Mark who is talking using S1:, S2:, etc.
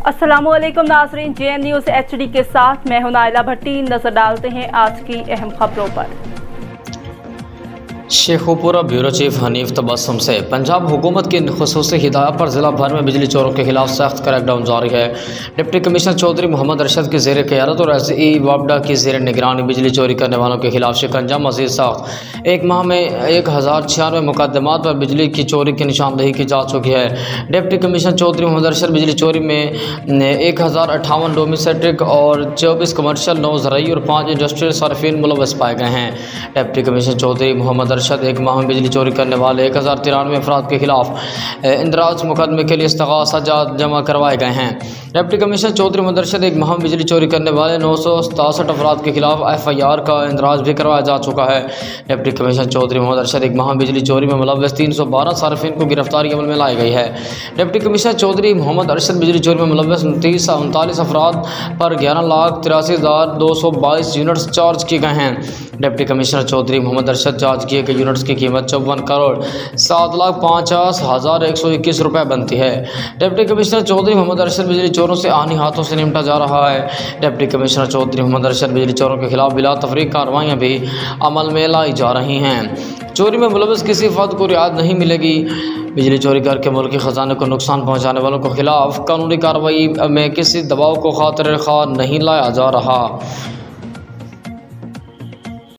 S1: अस्सलामुअलैकुम नाज़रीन, JN news HD के साथ मैं हूं नाइला भट्टी। नजर डालते हैं आज की अहम खबरों पर।
S2: शेखुपुरा ब्यूरो चीफ हनीफ तबस्सुम से पंजाब हुकूमत की खुसूसी हिदायत पर ज़िला भर में बिजली चोरों के खिलाफ सख्त क्रैकडाउन जारी है। डिप्टी कमिश्नर चौधरी मोहम्मद अरशद की ज़ेर क़यादत और SE वापडा की ज़ेर निगरानी बिजली चोरी करने वालों के खिलाफ शिकंजा मज़ीद सख्त। एक माह में 1096 मुकदमात पर बिजली की चोरी की निशानदेही की जा चुकी है। डिप्टी कमिश्नर चौधरी मोहम्मद अरशद बिजली चोरी में 1058 डोमेस्टिक और 24 कमर्शियल, 9 ज़रई और 5 इंडस्ट्रियल सार्फिन मुलव्वस पाए गए हैं। डिप्टी कमिश्नर चौधरी मोहम्मद अरशद एक माह में बिजली चोरी करने वाले 1093 अफराद के खिलाफ इंदराज मुकदमे के लिए इस्तग़ासा जमा करवाए गए हैं। डिप्टी कमिश्नर चौधरी मोहम्मद अरशद एक माह में बिजली चोरी करने वाले 967 अफराद के खिलाफ FIR का इंदराज भी करवाया जा चुका है। डिप्टी कमिश्नर चौधरी मोहम्मद अरशद एक माह में बिजली चोरी में मुलव्वस 312 सार्फिन को गिरफ्तारी अमल में लाई गई है। डिप्टी कमिश्नर चौधरी मोहम्मद अरशद बिजली चोरी में मुलव्वस 39 अफराद पर 11,83,222 यूनिट्स चार्ज किए गए हैं। Deputy commissioner Chaudhary Mohammad Arshad charge किए गए यूनिट्स की कीमत 54 करोड़ 7,50,121 रुपये बनती है। डिप्टी कमिश्नर चौधरी मोहम्मद अरशद बिजली चोरों से आनी हाथों से निपटा जा रहा है। डिप्टी कमिश्नर चौधरी मोहम्मद अरशद बिजली चोरों के खिलाफ बिला तफरीक कार्रवाइयाँ भी अमल में लाई जा रही हैं। चोरी में मुलव्वस किसी फर्द को रियायत नहीं मिलेगी। बिजली चोरी करके मुल्क के ख़जाने को नुकसान पहुँचाने वालों के खिलाफ कानूनी कार्रवाई में किसी दबाव को खातिर खा नहीं लाया जा रहा।